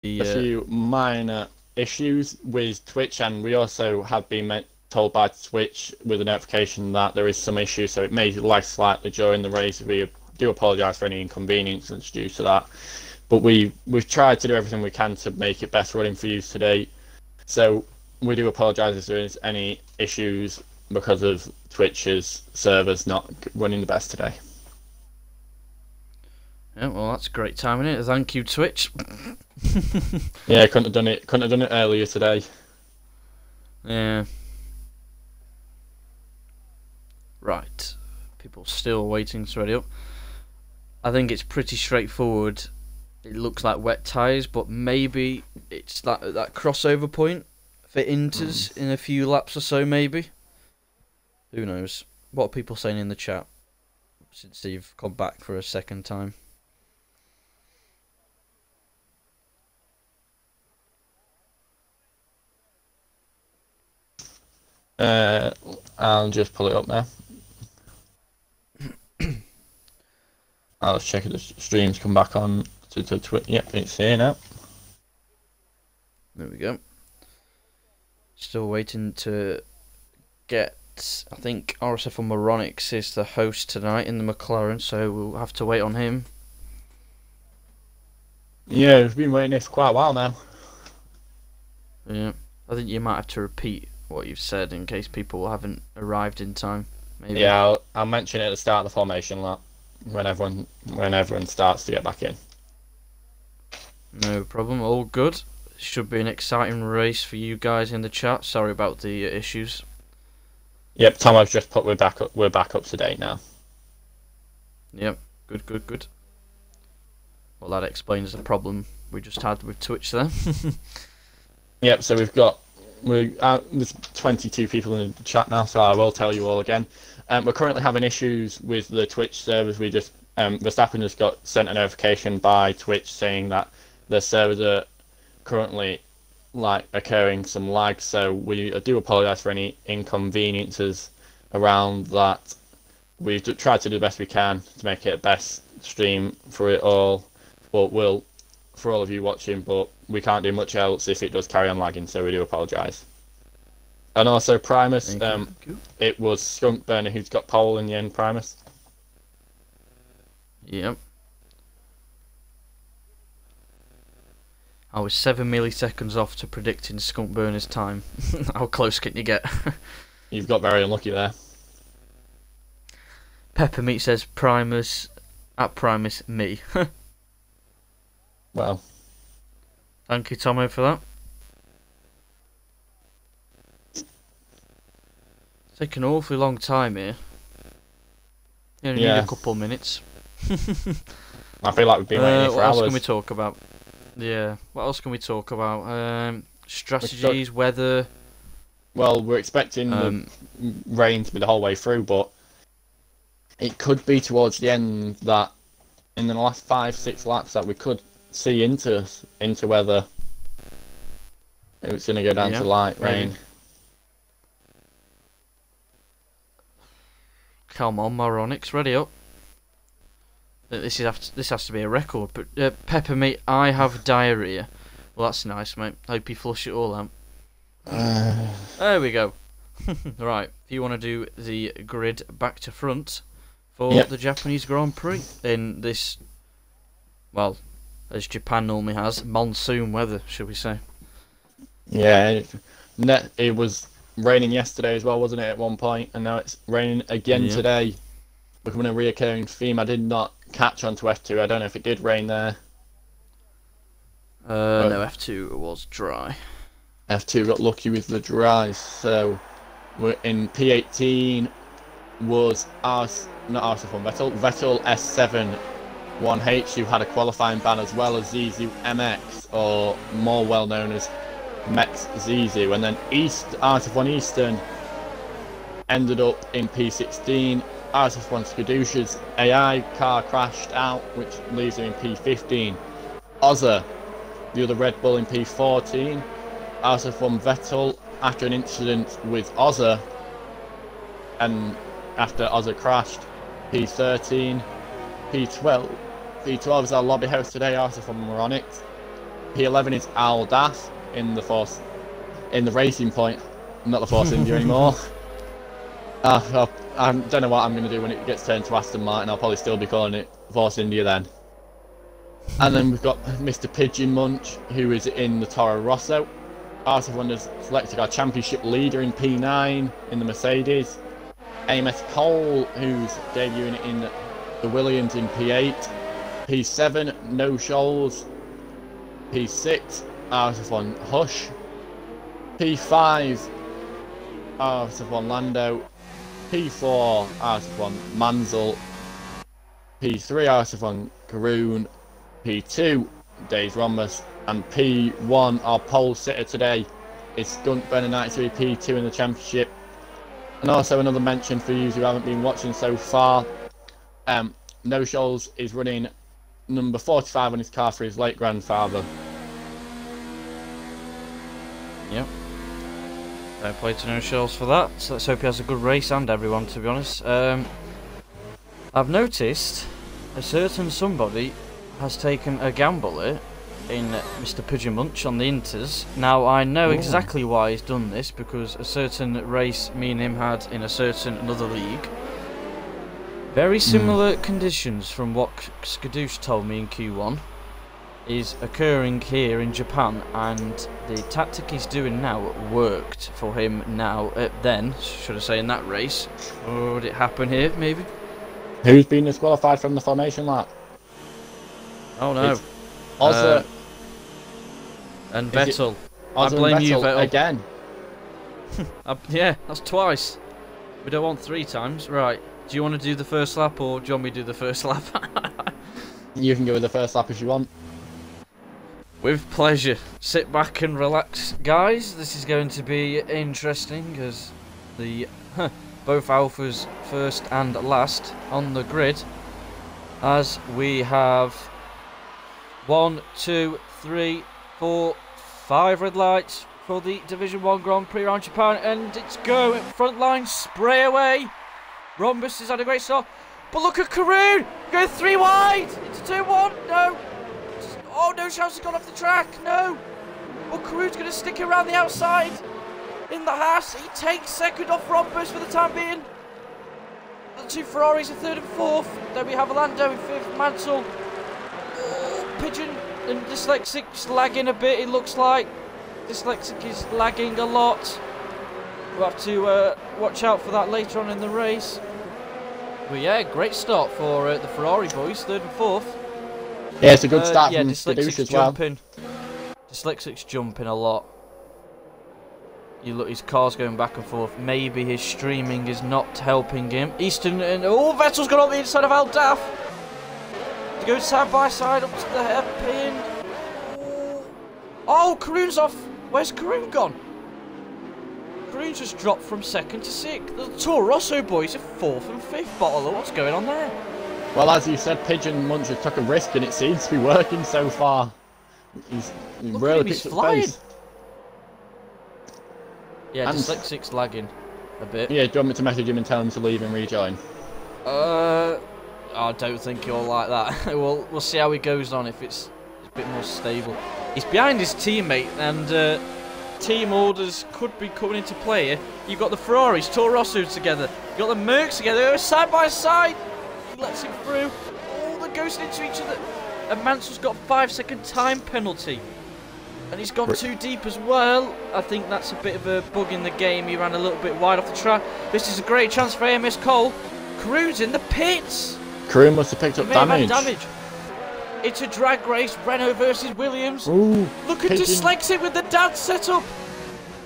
a few minor issues with Twitch, and we also have been told by Twitch with a notification that there is some issue, so it may lag slightly during the race. We do apologise for any inconvenience due to that, but we've tried to do everything we can to make it best running for you today. So we do apologise if there is any issues because of Twitch's servers not running the best today. Yeah, well, that's great timing, isn't it? Thank you, Twitch. Yeah, couldn't have done it earlier today. Yeah. Right. People still waiting to ready up. I think it's pretty straightforward. It looks like wet tyres, but maybe it's that crossover point for Inters in a few laps or so, maybe. Who knows? What are people saying in the chat since they've come back for a second time? I'll just pull it up now. I'll just check if the streams come back on to Twitch. Yep, it's here now. There we go. Still waiting to get. I think RSF1 Moronics is the host tonight in the McLaren, so we'll have to wait on him. Yeah, we've been waiting here for quite a while now. Yeah, I think you might have to repeat what you've said in case people haven't arrived in time. Maybe. Yeah, I'll mention it at the start of the formation lap when everyone starts to get back in. No problem, all good. Should be an exciting race for you guys in the chat. Sorry about the issues. Yep, Tom, I've just put we're back up to date now. Yep, good. Well, that explains the problem we just had with Twitch there. Yep, so there's 22 people in the chat now, so I will tell you all again. We're currently having issues with the Twitch servers. We just Verstappen just got sent a notification by Twitch saying that the servers are currently occurring some lag, so we do apologise for any inconveniences around that. We've tried to do the best we can to make it a best stream for it all, but for all of you watching, but we can't do much else if it does carry on lagging, so we do apologise. And also Primus, it was Skunk Burner who's got pole in the end, Primus. Yep. I was 7 milliseconds off to predicting Skunk Burner's time. How close can you get? You've got very unlucky there. Peppermeat says Primus, at Primus, me. Well. Thank you, Tomo, for that. It's taken an awfully long time here. You only need a couple minutes. I feel like we've been waiting here for hours. What else can we talk about? Yeah, what else can we talk about? Strategies, weather. Well, we're expecting the rain to be the whole way through, but it could be towards the end that in the last 5-6 laps that we could see into weather. It's going to go down to light rain. Come on, Moronics, ready up. This has to be a record. But Peppermeat, I have diarrhea. Well, that's nice, mate. Hope you flush it all out. There we go. Right, if you want to do the grid back to front for the Japanese Grand Prix in this, well, as Japan normally has, monsoon weather, shall we say? Yeah, it was raining yesterday as well, wasn't it, at one point, and now it's raining again today, becoming a reoccurring theme. I did not catch onto F2. I don't know if it did rain there. No, F2 was dry. F2 got lucky with the dry, so we're in P18 was not RSF1 Vettel S07 1H, who had a qualifying ban, as well as Zizu MX, or more well known as Mex Zizu, and then RSF1 Eastern ended up in P16. RSF1 Skadusha's AI car crashed out, which leaves him in P15. Ozza, the other Red Bull, in P14. RSF1 Vettel, after an incident with Ozza, and after Ozza crashed, P13. P12 is our lobby host today, RSF1 Moronics. P11 is Al Das in the Racing Point, not the Force India anymore. I don't know what I'm going to do when it gets turned to Aston Martin. I'll probably still be calling it Force India then. And then we've got Mr. Pigeon Munch, who is in the Toro Rosso. RSF1 has selected our championship leader in P9 in the Mercedes. AMS Cole, who's debuting in the Williams in P8. P7, No Shoals. P6, RSF1 Hush. P5, RSF1 Lando. P4, RSF1 Mansell. P3, RSF1 Karoon. P2, Dave Rhombus. And P1, our pole sitter today, is Stunt Burner 93, P2 in the championship. And also another mention for you who haven't been watching so far, No Shoals is running number 45 on his car for his late grandfather. Yep. Fair play to No Shoals for that. So let's hope he has a good race, and everyone, to be honest. I've noticed a certain somebody has taken a gamble here in Mr. Pigeon Munch on the Inters. Now, I know exactly why he's done this, because a certain race me and him had in a certain another league. Very similar conditions from what Skadoosh told me in Q1 is occurring here in Japan, and the tactic he's doing now worked for him now, then, should I say, in that race. Or would it happen here, maybe? Who's been disqualified from the formation lap? Oh no. Also, and Vettel. I blame you, Vettel. Again. Yeah, that's twice. We don't want 3 times. Right. Do you want to do the first lap, or do you want me to do the first lap? You can go with the first lap if you want. With pleasure. Sit back and relax, guys. This is going to be interesting, as the both Alphas first and last on the grid. As we have 1, 2, 3, 4, 5 red lights for the Division 1 Grand Prix around Japan, and it's go. Front line, spray away. Rhombus has had a great start, but look at Karoon, go 3 wide into turn 1. No, oh no, Shouts has gone off the track. No, well, Karoon's going to stick around the outside in the Haas. He takes second off Rhombus for the time being. The 2 Ferraris in 3rd and 4th. Then we have Lando in 5th, Mansell. Oh, Pigeon and Dyslexic just lagging a bit, it looks like. Dyslexic is lagging a lot. We'll have to watch out for that later on in the race. But yeah, great start for the Ferrari boys, 3rd and 4th. Yeah, it's a good start yeah, from Dyslexic's as well. jumping. Dyslexic's jumping a lot. You look, his car's going back and forth. Maybe his streaming is not helping him. Easton and Vettel's got on the inside of Al Daff. To go side by side up to the hairpin. Oh, Karoon's off. Where's Karoon gone? Karoon just dropped from 2nd to 6th. The Toro Rosso boys are 4th and 5th. Bottle, what's going on there? Well, as you said, Pigeon Munch has took a risk, and it seems to be working so far. He's really picked up pace. Yeah, Dyslexic's lagging a bit. Yeah, do you want me to message him and tell him to leave and rejoin? I don't think he'll like that. We'll see how he goes on, if it's a bit more stable. He's behind his teammate, and team orders could be coming into play here. You've got the Ferraris, Toro Rosso together. You've got the Mercs together. They're side by side. He lets him through. Oh, they're ghosting into each other. And Mansell's got a 5-second time penalty. And he's gone too deep as well. I think that's a bit of a bug in the game. He ran a little bit wide off the track. This is a great chance for AMS Cole. Karoon's in the pits. Karoon must have picked up damage. It's a drag race, Renault versus Williams. Ooh, look at Dyslexic with the dad setup.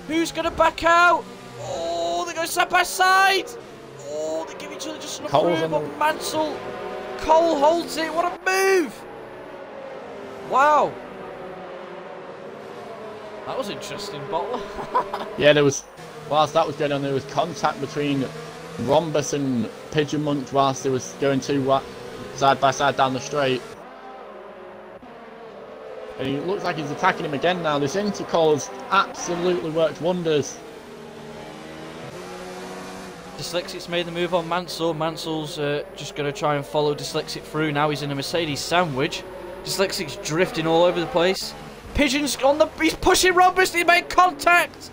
Who's going to back out? Oh, they go side by side. Oh, they give each other just enough room. But Mansell, Cole holds it. What a move! Wow. That was interesting, Bottle. Yeah, whilst that was going on, there was contact between Rhombus and Pigeon Munch whilst they was going side by side down the straight. And he looks like he's attacking him again now. This intercall's absolutely worked wonders. Dyslexic's made the move on Mansell. Mansell's just going to try and follow Dyslexic through. Now he's in a Mercedes sandwich. Dyslexic's drifting all over the place. Pigeon's on the... He's pushing Robinson. He made contact.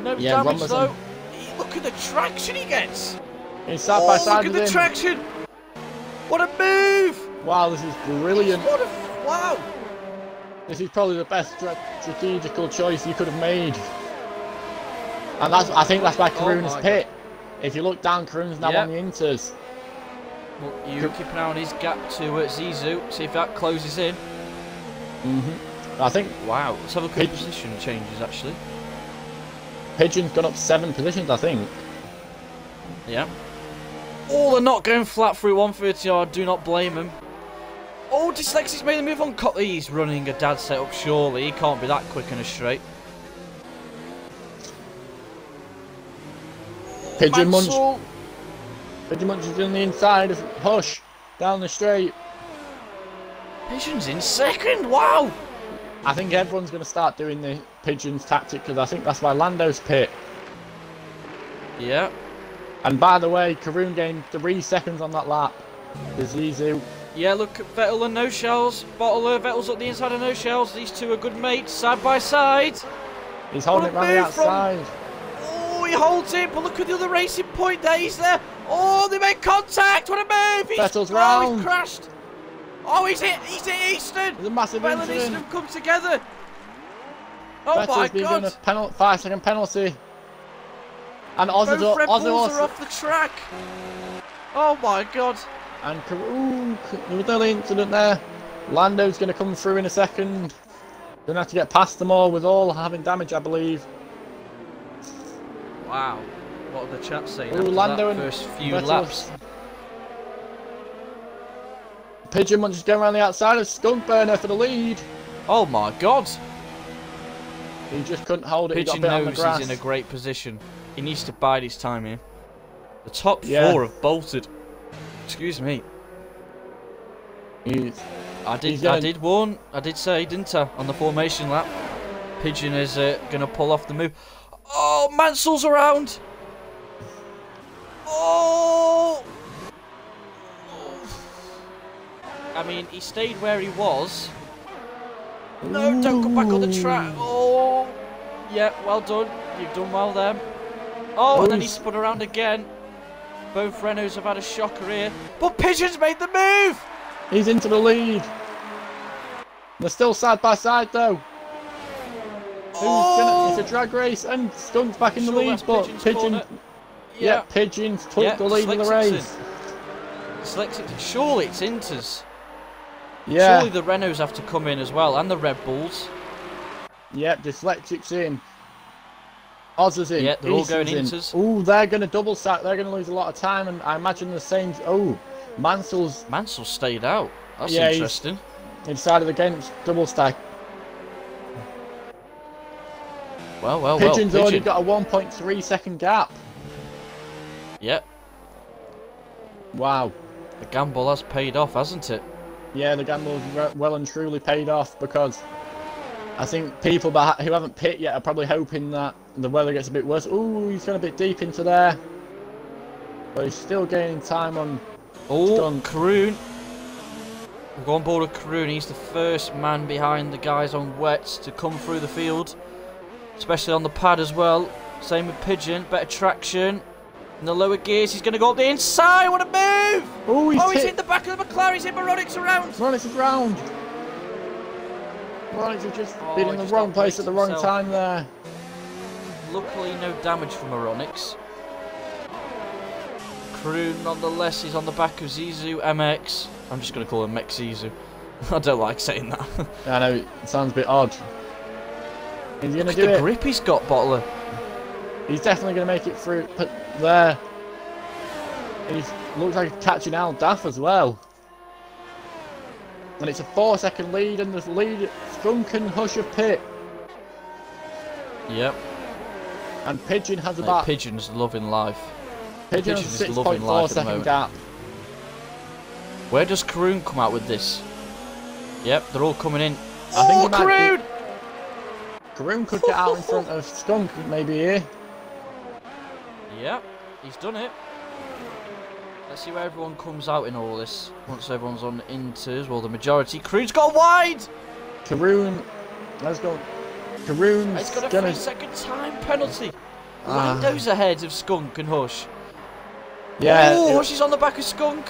No damage, though. Look at the traction he gets. He's side by side look with at the him. traction. What a move. Wow, this is brilliant. Wow. This is probably the best strategical choice you could have made. And I think that's why Karun's pit. If you look down, Karun's now on the inters. Well, you keep an eye on his gap to Zizou, see if that closes in. I think... Wow, let's have a look at position changes, actually. Pigeon's gone up 7 positions, I think. Yeah. Oh, they're not going flat through 130 yard, do not blame him. Oh, Dyslexic's made the move on He's running a dad setup, surely. He can't be that quick and a straight. Pigeon Munch. Pigeon Munch is on the inside of Hush. Down the straight. Pigeon's in second, wow! I think everyone's going to start doing the Pigeons tactic because I think that's why Lando's pit. Yeah. And by the way, Karun gained 3 seconds on that lap. There's Zizou. Yeah, look at Vettel and No Shells. Vettel's up the inside of No Shells. These two are good mates, side by side. He's holding it around the outside. Oh, he holds it, but look at the other racing point there. He's there. Oh, they made contact. What a move. Vettel's round. He's crashed. Oh, he's hit Easton. There's a massive Vettel and Easton have come together. Oh Vettel's my been God. given a 5-second penalty. And Both Red Bulls are off the track. Oh my God. And there was no incident there. Lando's going to come through in a second. Going to have to get past them all with all having damage, I believe. Wow. What are the chaps saying Ooh, after Lando that first few Vettel. laps? Pigeon Munch is going around the outside of Skunk Burner for the lead. Oh my God. He just couldn't hold it. Pigeon he got a bit on the knows grass. he's in a great position. He needs to bide his time here. The top 4 have bolted. Excuse me. I did warn. I did say, didn't I, on the formation lap? Pigeon is going to pull off the move. Oh, Mansell's around. Oh. I mean, he stayed where he was. No, don't come back on the track. Oh. Yeah, well done. You've done well there. Oh, and then he spun around again. Both Renaults have had a shocker here. But Pigeon's made the move! He's into the lead. They're still side by side though. It's a drag race and Skunk's back in the lead, but Pigeon... Yeah, Pigeons took the lead in the race. Surely it's Inters. Yeah. Surely the Renaults have to come in as well, and the Red Bulls. Yep, Dyslexic's in. Oz is in. Yeah, they're all going Inters. Ooh, they're going to double stack. They're going to lose a lot of time, and I imagine the same... Oh, Mansell stayed out. That's interesting. He decided against double stack. Pigeon's already got a 1.3 second gap. Yep. Wow. The gamble has paid off, hasn't it? Yeah, the gamble has well and truly paid off because I think people who haven't pit yet are probably hoping that the weather gets a bit worse. Ooh, he's going a bit deep into there. But he's still gaining time on... Oh, Karun. We'll go on board with Karun. He's the first man behind the guys on wets to come through the field. Especially on the pad as well. Same with Pigeon. Better traction. In the lower gears, he's going to go up the inside. What a move! Oh, he's hit the back of the McLaren. He's hit Moronix around. Moronix is round. Moronix has just been in the wrong place at the wrong time there. Luckily, no damage from Moronix. Karun, nonetheless, is on the back of Zizou MX. I'm just going to call him Mech Zizou. I don't like saying that. I know, it sounds a bit odd. He's going to do it. Look at the grip he's got, Bottler. He's definitely going to make it through. But there. He looks like he's catching Al Daff as well. And it's a 4-second lead, and the lead Skunk and Hush of pit. Yep. And Pigeon has about... Pigeon's loving life. Pigeon has a 6.4 second gap. Where does Karun come out with this? Yep, they're all coming in. I think Karun! Karun could get out in front of Skunk maybe here. Yep, he's done it. Let's see where everyone comes out in all this. Once everyone's on inters, well, the majority. Karun's got wide! Karoon, let's go. Karoon's It's got a gonna... 3-second time penalty. Lando's ahead of Skunk and Hush. Yeah. Oh, Hush is on the back of Skunk.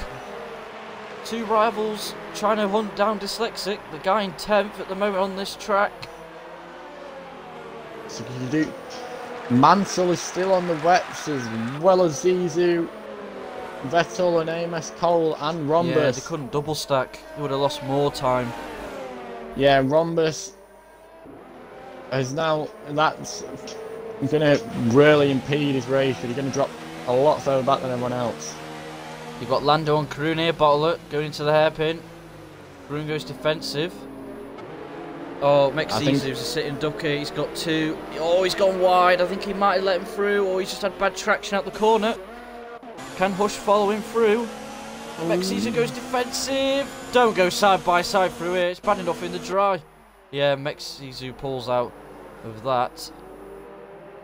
Two rivals trying to hunt down Dyslexic. The guy in 10th at the moment on this track. So you do. Mansell is still on the wets as well as Zizou, Vettel and Amos Cole and Rhombus. Yeah, they couldn't double stack. They would have lost more time. Yeah, Rhombus is now, that's going to really impede his race, but he's going to drop a lot further back than everyone else. You've got Lando on Karoon here, Bottler going into the hairpin. Karoon goes defensive. Oh, Mexizu's a sitting ducker. He's got two. Oh, he's gone wide. I think he might have let him through, or he's just had bad traction out the corner. Can Hush follow him through? Mexizu goes defensive. Don't go side by side through here. It's bad enough in the dry. Yeah, Mexizu pulls out of that.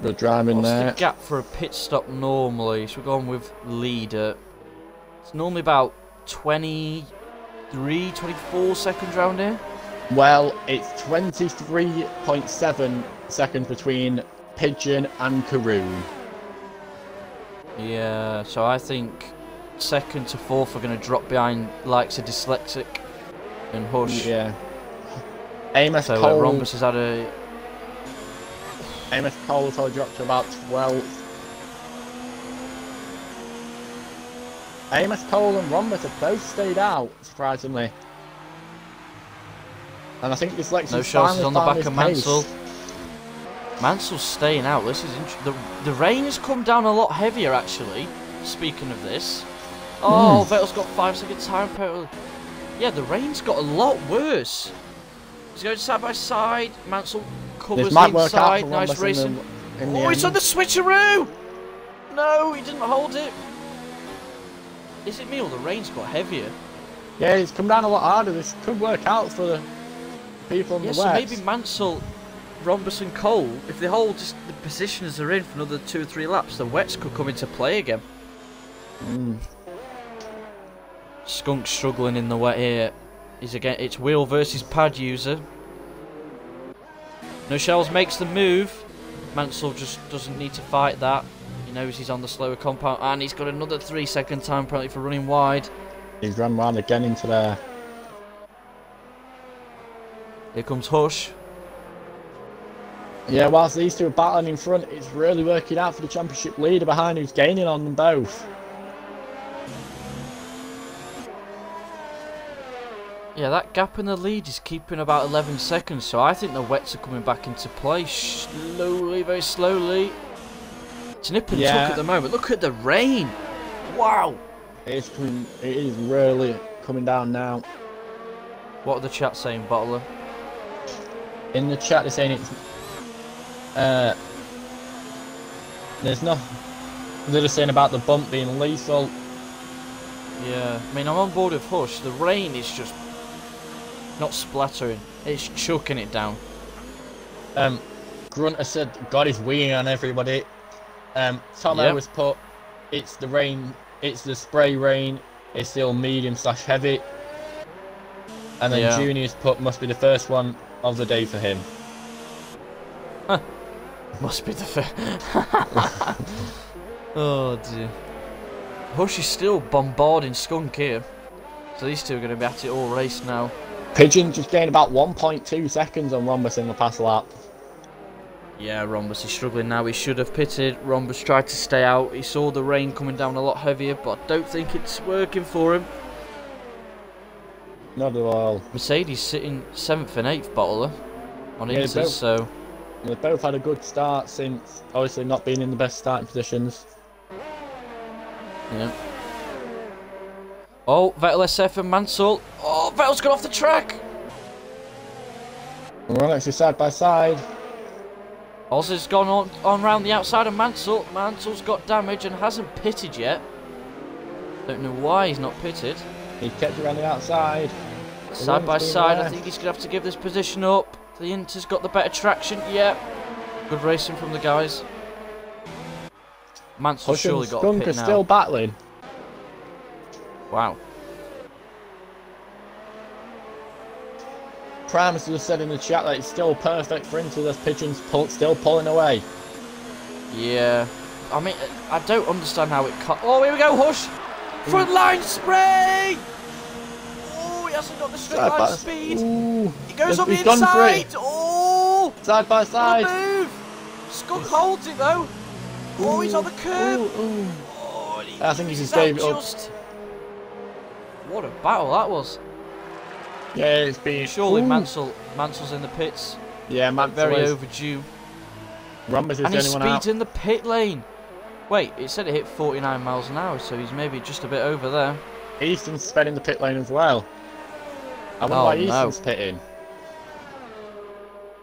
Good driving there. What's the gap for a pit stop normally? So we're going with leader. It's normally about 23, 24 seconds round here. Well, it's 23.7 seconds between Pigeon and Karoon. Yeah, so I think second to fourth are going to drop behind likes of Dyslexic and Hush. Yeah. Amos So Cole. Rhombus has had a... Amos Cole has probably dropped to about 12th. Amos Cole and Rhombus have both stayed out, surprisingly. And I think Dyslexic No shots is on the back of Mansell. pace. Mansell's staying out. This is interesting. The rain has come down a lot heavier, actually. Speaking of this. Oh, Vettel's got 5-second time penalty. Yeah, the rain's got a lot worse. He's going side by side. Mansell covers This might work out inside. for Nice Rhombus racing. in the Oh, it's end. on the switcheroo! No, he didn't hold it. Is it me or the rain's got heavier? Yeah, it's come down a lot harder. This could work out for the people on Yeah, the so west. maybe Mansell, Rhombus and Cole, if they hold just the positions they're in for another 2 or 3 laps, the wets could come into play again. Skunk's struggling in the wet here. It's wheel versus pad user. No Shells makes the move. Mansell just doesn't need to fight that. He knows he's on the slower compound, and he's got another 3-second time penalty for running wide. He's run round again into there. Here comes Hush. Yeah, whilst these two are battling in front, it's really working out for the championship leader behind who's gaining on them both. Yeah, that gap in the lead is keeping about 11 seconds, so I think the wets are coming back into play slowly, very slowly. It's nip and tuck at the moment. Look at the rain. Wow. It is really coming down now. What are the chat saying, Bottler? In the chat they're saying it's there's no, they're just saying about the bump being lethal. Yeah, I mean, I'm on board with Hush. The rain is just not splattering, it's chucking it down. Grunter said God is weighing on everybody. Tomo was put, it's the rain, it's the spray rain, it's still medium/heavy. And then Junior's put must be the first one of the day for him. Must be the first. Oh dear. Hush is still bombarding Skunk here. So these two are going to be at it all race now. Pigeon just gained about 1.2 seconds on Rhombus in the past lap. Yeah, Rhombus is struggling now. He should have pitted. Rhombus tried to stay out. He saw the rain coming down a lot heavier, but I don't think it's working for him. Not at all. Mercedes sitting 7th and 8th, Bottler, on Inters, so... They've both had a good start since, obviously, not being in the best starting positions. Yeah. Oh, Vettel SF and Mansell. Oh, Vettel's got off the track! We're actually side by side. Oz has gone on round the outside of Mansell. Mansell's got damage and hasn't pitted yet. Don't know why he's not pitted. He kept around the outside. Side by side, I think he's going to have to give this position up. The Inter's got the better traction. Yeah. Good racing from the guys. Mansell surely got a pit now. Still battling. Wow. Primus just said in the chat that it's still perfect for him to the pigeons still pulling away. Yeah. I mean, I don't understand how it cut. Oh, here we go, Hush! Front line spray! Oh, he hasn't got the straight line speed. Ooh. He goes on the inside. Oh! Side by side. What a move! Skunk holds it though. Oh, he's on the curb. Oh, I think he can save it up. What a battle that was. Yeah, it's been. Surely Mansell's in the pits. Yeah, Mansell very is. overdue. Rhombus is and the his only one out. speed's in the pit lane. Wait, it said it hit 49 miles an hour, so he's maybe just a bit over there. Easton's sped in the pit lane as well. I wonder why Easton's pitting.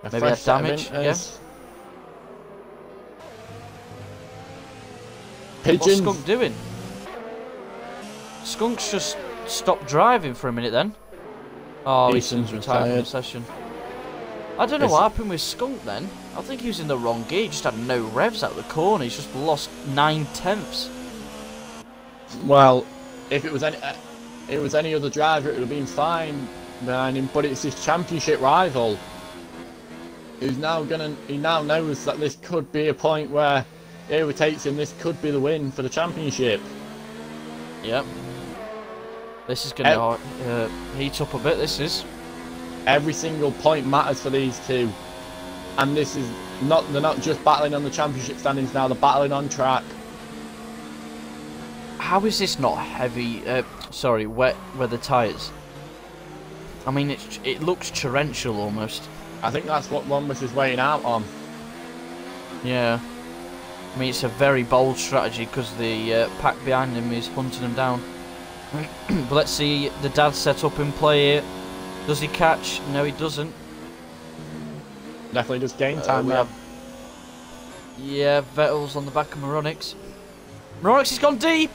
Maybe had damage, yeah. Pigeons. What's Skunk doing? Skunk's just stopped driving for a minute then. Oh, Easton's retired from the session. I don't know what happened with Skunk then. I think he was in the wrong gear. He just had no revs out of the corner. He's just lost 9/10. Well, if it was any other driver, it would have been fine behind him. But it's his championship rival. He now knows that this could be a point where he overtakes him. This could be the win for the championship. Yep. This is going to heat up a bit. This is. Every single point matters for these two, and this is they're not just battling on the championship standings now, they're battling on track. How is this not heavy, wet weather tyres? I mean, it looks torrential almost. I think that's what Rhombus is waiting out on. Yeah. I mean, it's a very bold strategy because the pack behind him is hunting him down. But let's see the dad set up in play here. Does he catch? No, he doesn't. Definitely just gain time now. Yeah, Vettel's on the back of Moronix. Moronix has gone deep!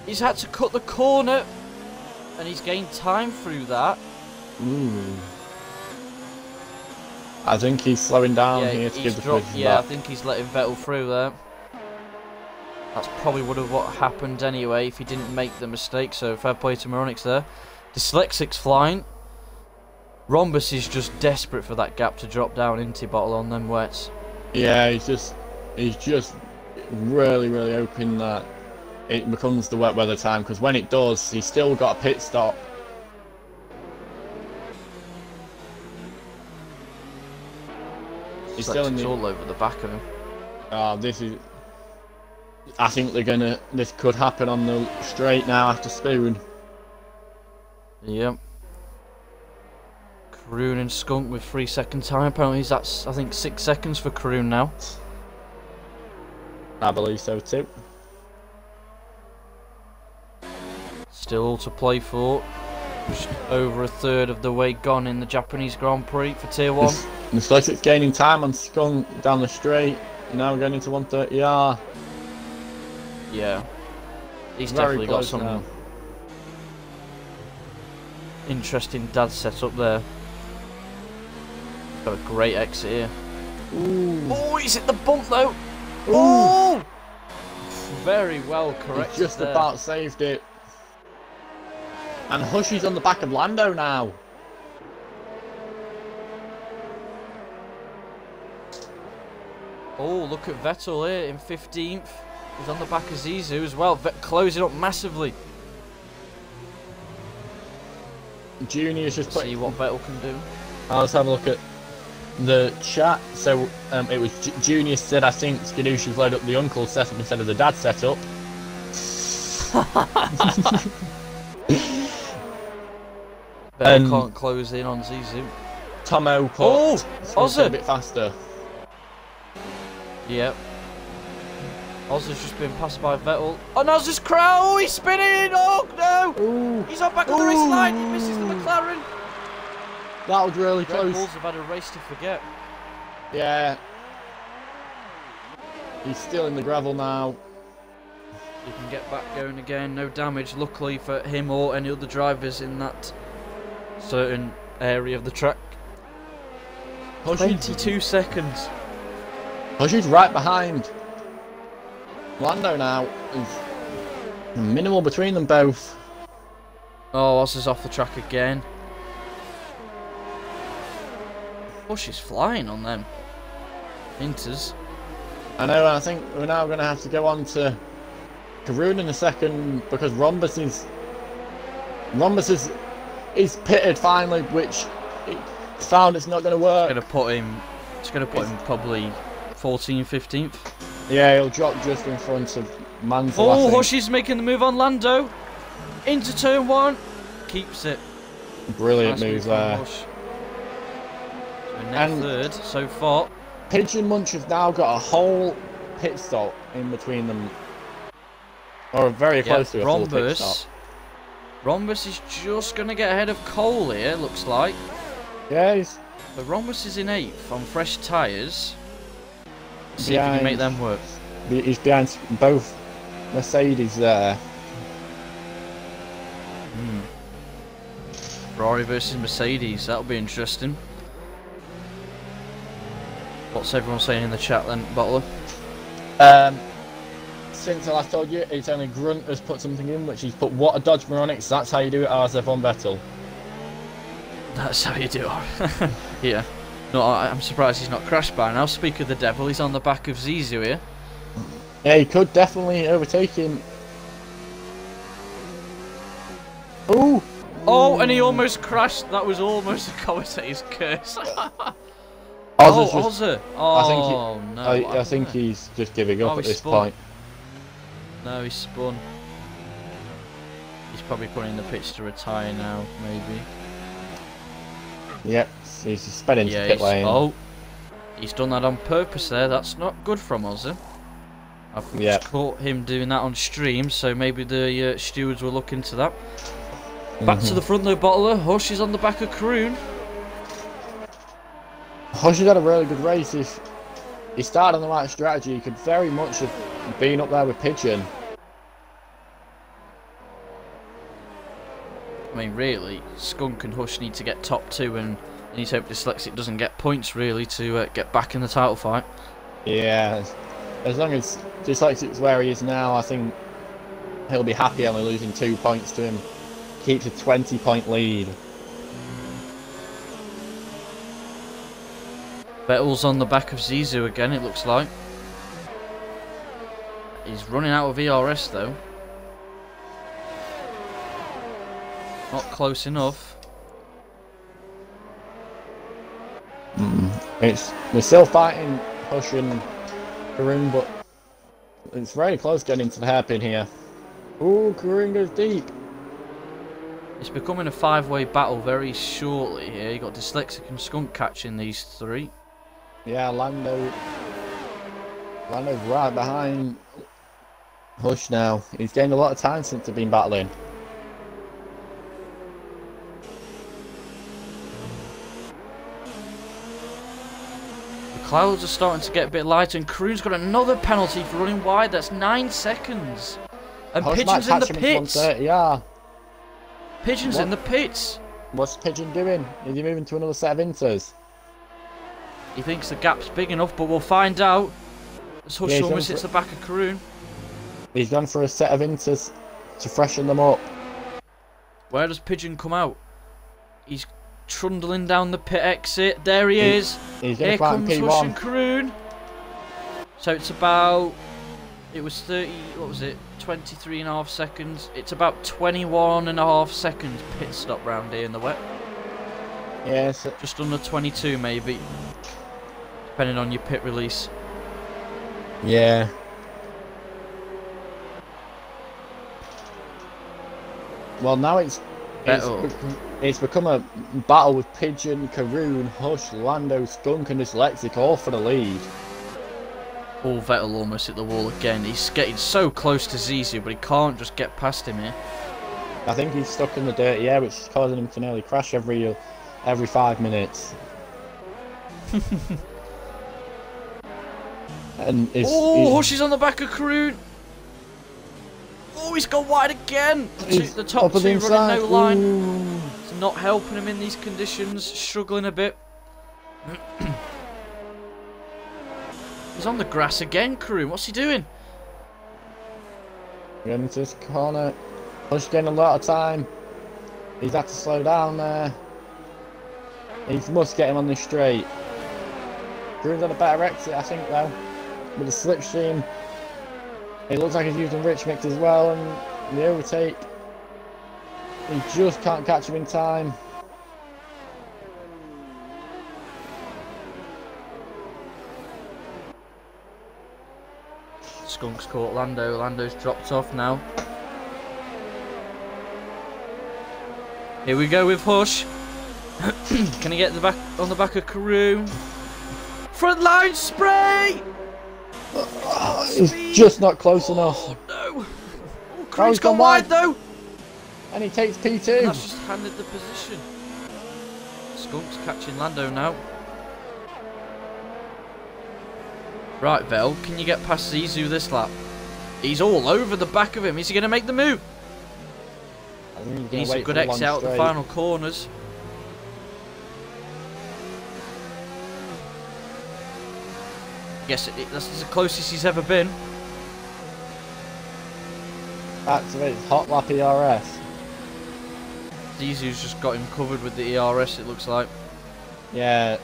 He's had to cut the corner, and he's gained time through that. I think he's slowing down here to give the position Yeah, back. I think he's letting Vettel through there. That's probably would have what happened anyway if he didn't make the mistake, so fair play to Moronix there. Dyslexic's flying. Rhombus is just desperate for that gap to drop down into bottle on them wets. Yeah, he's just really hoping that it becomes the wet weather time, because when it does, he's still got a pit stop. He's still all over the back of him. I think this could happen on the straight now after Spoon. Yep. Karoon and Skunk with 3 second time. Apparently that's, I think, 6 seconds for Karoon now. I believe so too. Still all to play for. Just over a third of the way gone in the Japanese Grand Prix for Tier 1. Looks like it's gaining time on Skunk down the straight. Now we're going into 130R. Yeah. He's Very definitely got some now. Interesting dad set up there. Got a great exit here. Ooh. Oh, he's hit the bump though. Ooh. Oh! Very well corrected. He just about saved it. And Hushy's on the back of Lando now. Oh, look at Vettel here in 15th. He's on the back of Zizou as well. Closing up massively. Junior's just see what Vettel can do. Let's have a look at the chat. So it was Junior said, I think Skidoo should load up the uncle setup instead of the dad setup. Vettel can't close in on Zizou. Tomo put a bit faster. Yep. Oz's just been passed by Vettel. Oh, no, Oz's crowd! Oh, he's spinning! Oh, no! Ooh. He's on back of the race line! He misses the McLaren! That was really Red close. Bulls have had a race to forget. Yeah. He's still in the gravel now. He can get back going again, no damage, luckily for him or any other drivers in that certain area of the track. 22 seconds. Hushy's right behind Lando now. Is minimal between them both. Oh, Oz is off the track again. Oh, she's flying on them. Inters. I know, I think we're now going to have to go on to Karun in a second because Rhombus is pitted finally, which it's found it's not going to work. It's going to put him probably 14th, 15th. Yeah, he'll drop just in front of Mansell. Oh, Hushy's making the move on Lando. Into turn 1. Keeps it. Brilliant Nice move there. So net third so far. Pigeon Munch has now got a whole pit stop in between them. Or very close to a full pit stop. Rhombus is just going to get ahead of Cole here, looks like. Yeah, But Rhombus is in 8th on fresh tyres. See if he can make them work. He's behind both Mercedes there. Ferrari versus Mercedes, that'll be interesting. What's everyone saying in the chat then, Bottler? Since I last told you, it's only Grunt has put something in, which he's put what a Dodge Moronics. That's how you do it, RSF1 Vettel. That's how you do it. Yeah. No, I'm surprised he's not crashed by now. Speak of the devil, he's on the back of Zizou here. Yeah, he could definitely overtake him. Ooh! Oh, and he almost crashed. That was almost a commentator's curse. Ozzer. No. I think he's just giving up at this point. No, he's spun. He's probably putting in the pitch to retire now, maybe. Yep, he's sped into pit lane. Oh, he's done that on purpose there. That's not good from Ozzer. I've caught him doing that on stream, so maybe the stewards will look into that. Back to the front though, Bottler. Hush is on the back of Karun. Hush has had a really good race. If he started on the right strategy, he could very much have been up there with Pigeon. I mean, really, Skunk and Hush need to get top 2, and you need to hope Dyslexic doesn't get points, really, to get back in the title fight. Yeah, as long as Dyslexic's where he is now, I think he'll be happy only losing 2 points to him. Keeps a 20-point lead. Vettel's on the back of Zizou again, it looks like. He's running out of ERS, though. Not close enough. We're still fighting Hush and Karun, but it's very close getting into the hairpin here. Ooh, Karun goes deep. It's becoming a 5-way battle very shortly here. You got Dyslexic and Skunk catching these 3. Yeah, Lando's right behind Hush now. He's gained a lot of time since they've been battling. The clouds are starting to get a bit lighter, and Karun's got another penalty for running wide. That's 9 seconds. And Hush Pigeon's in the pits. Yeah. Pigeon's in the pits. What's Pigeon doing? Is he moving to another set of inters? He thinks the gap's big enough, but we'll find out. As Hush almost hits the back of Karun. He's gone for a set of inters to freshen them up. Where does Pigeon come out? He's trundling down the pit exit. There he is. Here comes Hush and Karun. So it's about... It was 30... What was it? 23.5 seconds. It's about 21.5 seconds pit stop round here in the wet. Yes. Just under 22 maybe. Depending on your pit release. Yeah. Well, now it's become a battle with Pigeon, Karun, Hush, Lando, Skunk and Dyslexic all for the lead. Oh, Vettel almost hit the wall again. He's getting so close to Zizou, but he can't just get past him here. I think he's stuck in the dirty air, which is causing him to nearly crash every 5 minutes. And Hush is on the back of Karun. Oh, he's gone wide again. The top 2 running no line. It's not helping him in these conditions. Struggling a bit. He's on the grass again, Karun. What's he doing? Getting into this corner. Hush getting a lot of time. He's had to slow down there. He must get him on the straight. Green's on a better exit, I think, though. With the slipstream. It looks like he's using Rich Mix as well, and the overtake. He just can't catch him in time. Skunk's caught Lando. Lando's dropped off now. Here we go with Hush. Can he get on the back of Carew? Front line spray! He's just not close enough. Oh no! Oh, Carew's gone wide though! And he takes P2. That's just handed the position. Skunk's catching Lando now. Right, Vel, can you get past Zizou this lap? He's all over the back of him. Is he going to make the move? He needs a good exit out the final corners. Yes, that's the closest he's ever been. Activates hot lap ERS. Zizou's just got him covered with the ERS, it looks like. Yeah.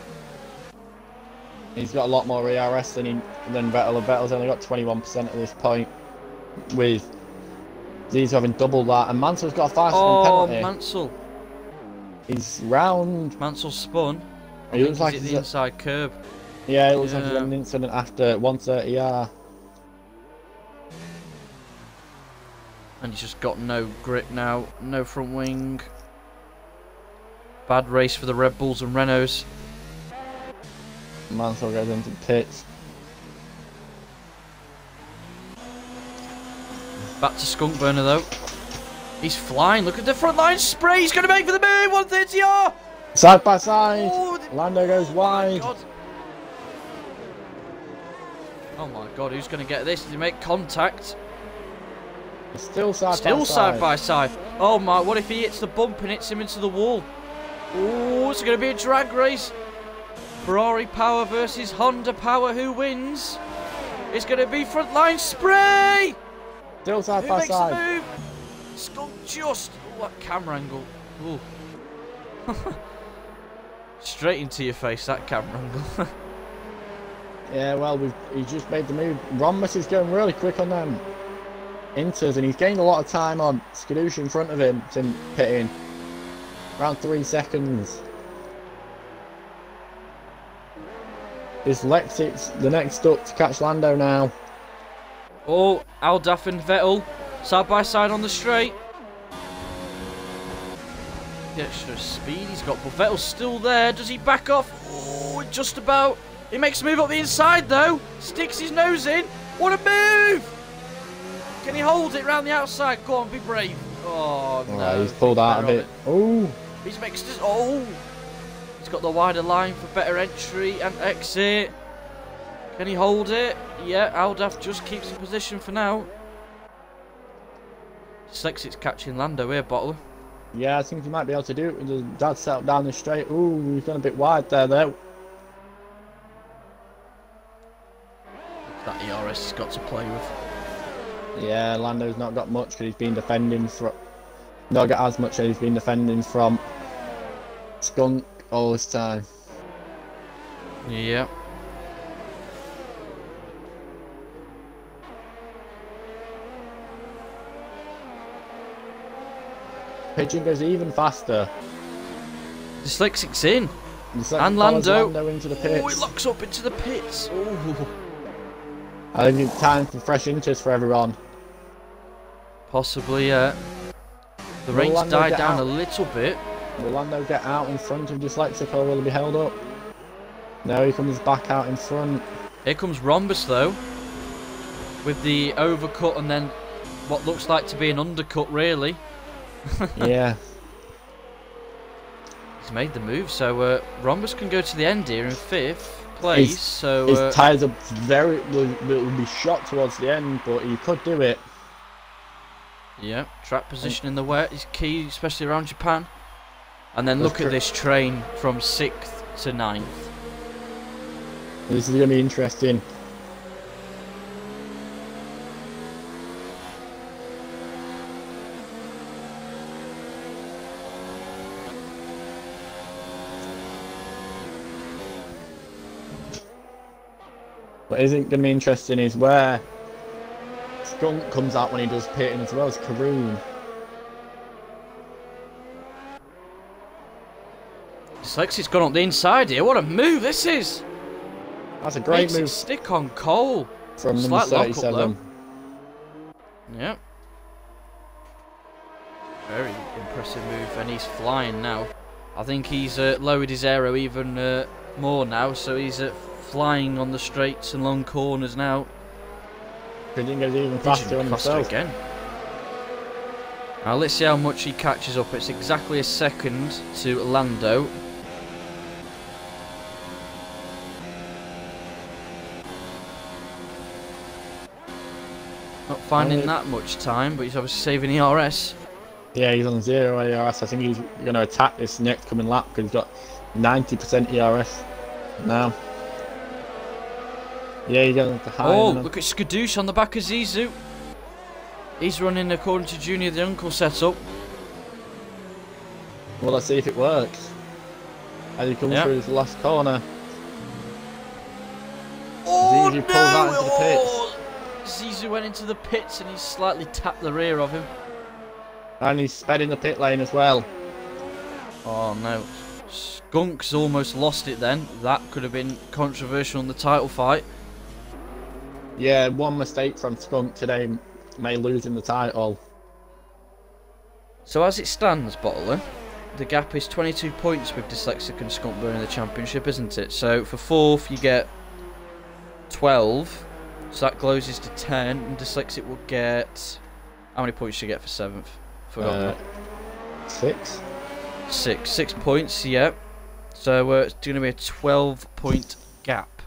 He's got a lot more ERS than Vettel. Vettel's only got 21% at this point. With Zizou having double that. And Mansell's got a 5-second penalty. Oh, Mansell. He's round. Mansell spun. He looks like he's at the inside curb. Yeah, it looks like he's had an incident after 130R. And he's just got no grip now. No front wing. Bad race for the Red Bulls and Renaults. Mansell goes into the pits. Back to Skunkburner though. He's flying. Look at the front line spray. He's going to make for the move. 130R. Side by side. Oh, Lando goes wide. Oh my god, who's going to get this? Did he make contact? Still side by side. Still side by side. Oh my, what if he hits the bump and hits him into the wall? Oh, it's going to be a drag race. Ferrari Power versus Honda Power. Who wins? It's going to be frontline spray. Still side Who by makes side. the move? Skunk just. Oh, that camera angle. Ooh. Straight into your face, that camera angle. Yeah, well, he just made the move. Rhombus is going really quick on them inters, and he's gained a lot of time on Skadoosh in front of him to pit in. Around 3 seconds. Is Lexit's the next up to catch Lando now. Oh, Aldaf and Vettel side by side on the straight. The extra speed he's got, but Vettel's still there. Does he back off? Oh, just about. He makes a move up the inside though. Sticks his nose in. What a move! Can he hold it round the outside? Go on, be brave. Oh no. Oh, he's pulled out of it. Oh. He's mixed his. Oh. He's got the wider line for better entry and exit. Can he hold it? Yeah, Aldaf just keeps in position for now. Slexit's catching Lando here, Bottler. Yeah, I think he might be able to do it with the dad set up down the straight. Ooh, he's gone a bit wide there though. That ERS he's got to play with. Yeah, Lando's not got much because he's been defending from. Not got as much as he's been defending from Skunk all this time. Yeah. Pigeon goes even faster. Dyslexic's in. And Lando into the pits. Oh, he locks up into the pits. Oh. I think it's time for fresh interest for everyone. Possibly, yeah. The rain's died down a little bit. Will Lando get out in front of Dyslexic or will he be held up? No, he comes back out in front. Here comes Rhombus though. With the overcut and then what looks like to be an undercut really. Yeah. He's made the move, so Rhombus can go to the end here in 5th place. His tyres are will be shot towards the end, but he could do it. Yeah, track position in the wet is key, especially around Japan. And then look at this train from 6th to 9th. This is going to be interesting. What isn't going to be interesting is where Skunk comes out when he does pitting as well as Karoon. Dyslexi's gone up the inside here. What a move this is! That's a great move. Stick on Cole. From number 37. Yep. Very impressive move, and he's flying now. I think he's lowered his aero even more now, so he's flying on the straights and long corners now. Pigeon goes even faster on himself. Again. Now let's see how much he catches up. It's exactly a second to Lando. Not finding that much time, but he's obviously saving ERS. Yeah, he's on 0 ERS. I think he's going to attack this next coming lap because he's got 90% ERS now. Yeah, he's going to high. Oh, look at Skadoosh on the back of Zizou. He's running according to Junior the Uncle setup. Well, let's see if it works. As he comes through his last corner. Oh, Zizou pulls out into the pits. Zizou went into the pits and he slightly tapped the rear of him. And he's sped in the pit lane as well. Oh no. Skunk's almost lost it then. That could have been controversial in the title fight. Yeah, one mistake from Skunk today may lose him the title. So as it stands, Bottler, the gap is 22 points with Dyslexic and Skunk in the championship, isn't it? So for 4th you get 12. So that closes to 10, and Dyslexic will get... How many points do you get for 7th? Forgotten. 6. 6 points, yeah. So it's going to be a 12-point gap.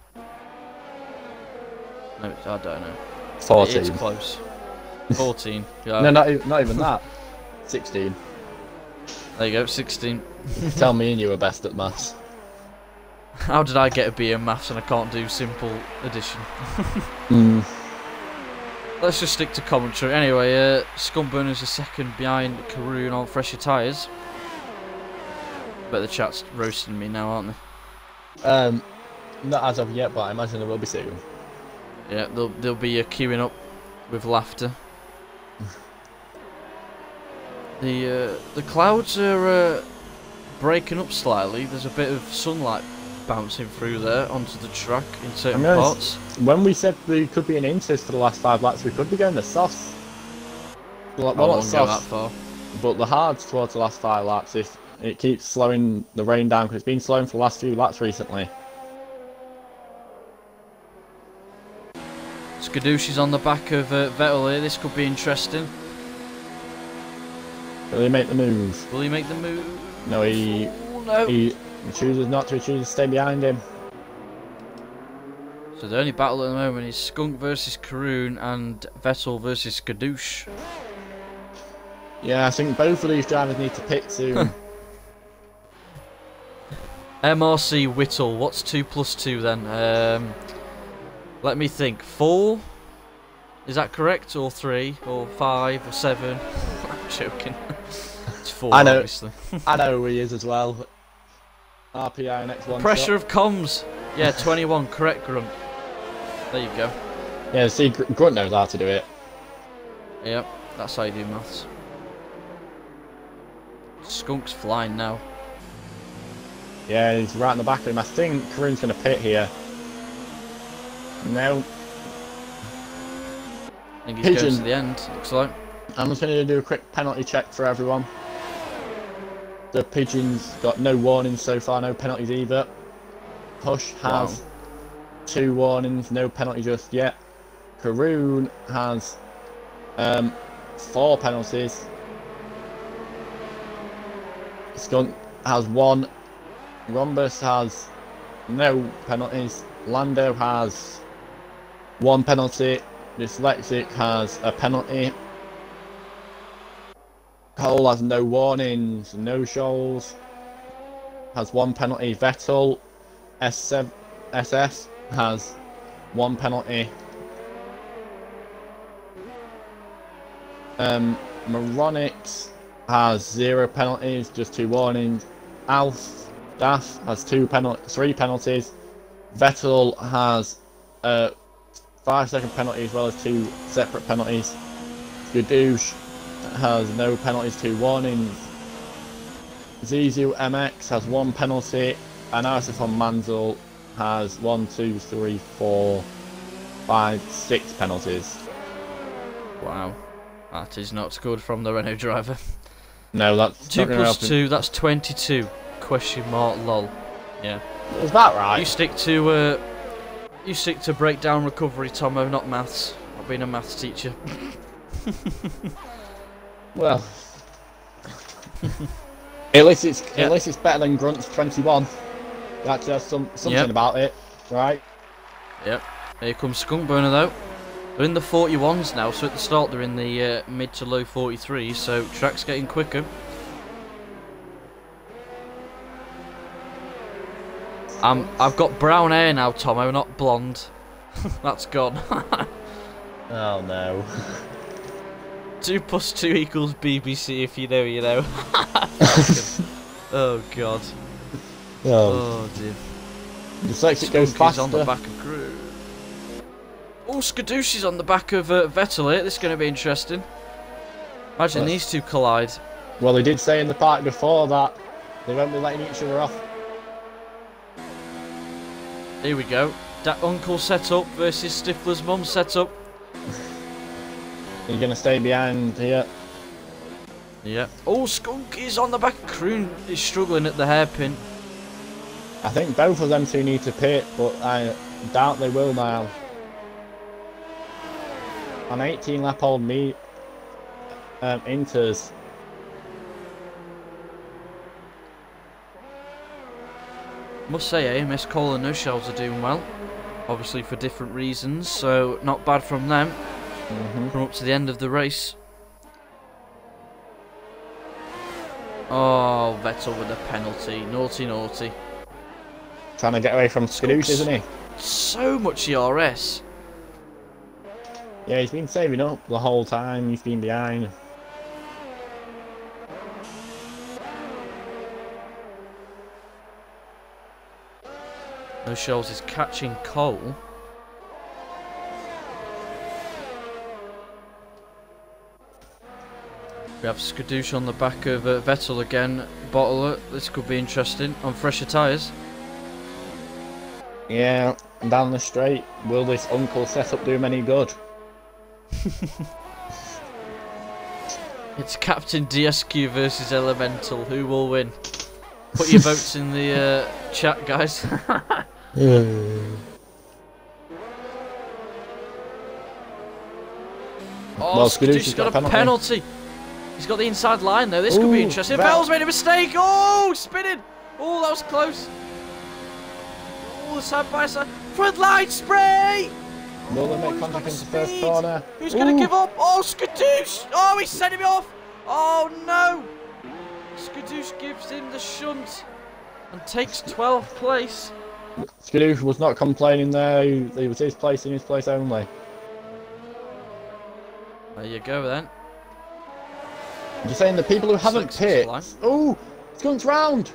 No, I don't know. 14. It's close. 14. Yeah. No, not even that. 16. There you go, 16. Tell me and you were best at maths. How did I get a B in maths and I can't do simple addition? Let's just stick to commentary. Anyway, Scumburner's a second behind Karoon on fresher tyres. Bet the chat's roasting me now, aren't they? Not as of yet, but I imagine there will be soon. Yeah, they'll be queuing up with laughter. The clouds are breaking up slightly. There's a bit of sunlight bouncing through there onto the track in certain parts. When we said there could be an insist for the last 5 laps, we could be going the softs. Well, I won't go that far. But the hards towards the last 5 laps, if it keeps slowing the rain down, because it's been slowing for the last few laps recently. Skadoosh is on the back of Vettel here. This could be interesting. Will he make the move? Will he make the move? No, he chooses not to. He chooses to stay behind him. So the only battle at the moment is Skunk versus Karoon and Vettel versus Skadoosh. Yeah, I think both of these drivers need to pit soon. MRC Whittle, what's 2 plus 2 then? Let me think. 4? Is that correct? Or 3? Or 5? Or 7? I'm joking. It's 4, I know, obviously. I know who he is as well. RPI next one. Pressure of comms. Yeah, 21. Correct, Grunt. There you go. Yeah, see, Grunt knows how to do it. Yep, that's how you do maths. Skunk's flying now. Yeah, he's right in the back of him. I think Karoon's going to pit here. No. I think he's going to the end, looks like. I'm just going to do a quick penalty check for everyone. The Pigeon's got no warnings so far, no penalties either. Hush has 2 warnings, no penalty just yet. Karoon has 4 penalties. Skunk has 1. Rhombus has no penalties. Lando has 1 penalty. Dyslexic has a penalty. Cole has no warnings, no shoals. Has 1 penalty. Vettel SS has 1 penalty. Moronix has 0 penalties, just 2 warnings. Alf Daff has 3 penalties. Vettel has a 5-second penalty as well as 2 separate penalties. Skadoosh has no penalties, 2 warnings. Zizu MX has 1 penalty, and RSF1 Manzel has 1, 2, 3, 4, 5, 6 penalties. Wow, that is not good from the Renault driver. No, that's 2 not gonna plus help 2, that's 22. Question mark, lol. Yeah. Is that right? You stick to breakdown recovery, Tomo, not maths. I've been a maths teacher. Well, at least it's better than Grunt's 21. It actually has something about it, right? Yep. Here comes Skunk Burner though. They're in the 41s now, so at the start they're in the mid to low 43s, so track's getting quicker. I've got brown hair now, Tomo, not blonde. That's gone. Oh no. 2 plus 2 equals BBC, if you know, you know. Oh god. Oh dear. Dyslexic goes faster. On the back of Crew. Oh, Skadoosh is on the back of Vettel here. This is going to be interesting. Imagine these two collide. Well, they did say in the park before that they won't be letting each other off. Here we go. Dat Uncle set up versus Stifler's mum set up. You're going to stay behind here. Yeah. Oh, Skunk is on the back. Kroon is struggling at the hairpin. I think both of them two need to pit, but I doubt they will now. An 18-lap-old Inters. Must say, AMS Cole and No Shells are doing well. Obviously for different reasons, so not bad from them. From up to the end of the race. Oh, Vettel with a penalty. Naughty, naughty. Trying to get away from Skadoosh, isn't he? So much ERS. Yeah, he's been saving up the whole time. He's been behind. No Shells is catching Cole. We have Skadoosh on the back of Vettel again. Bottler, this could be interesting on fresher tyres. Yeah, down the straight. Will this Uncle setup do him any good? It's Captain DSQ versus Elemental. Who will win? Put your votes in the chat, guys. Oh, Skadoosh's got a penalty. He's got the inside line though. This could be interesting. Vettel's made a mistake. Oh, spinning. Oh, that was close. Oh, side by side. Front line spray. Will they make contact into first corner? Who's going to give up? Oh, Skadoosh. Oh, he sent him off. Oh, no. Skadoosh gives him the shunt and takes 12th place. Skadoosh was not complaining there. It was his place and his place only. There you go then. You're saying the people who haven't pit. Oh, Skunk's round.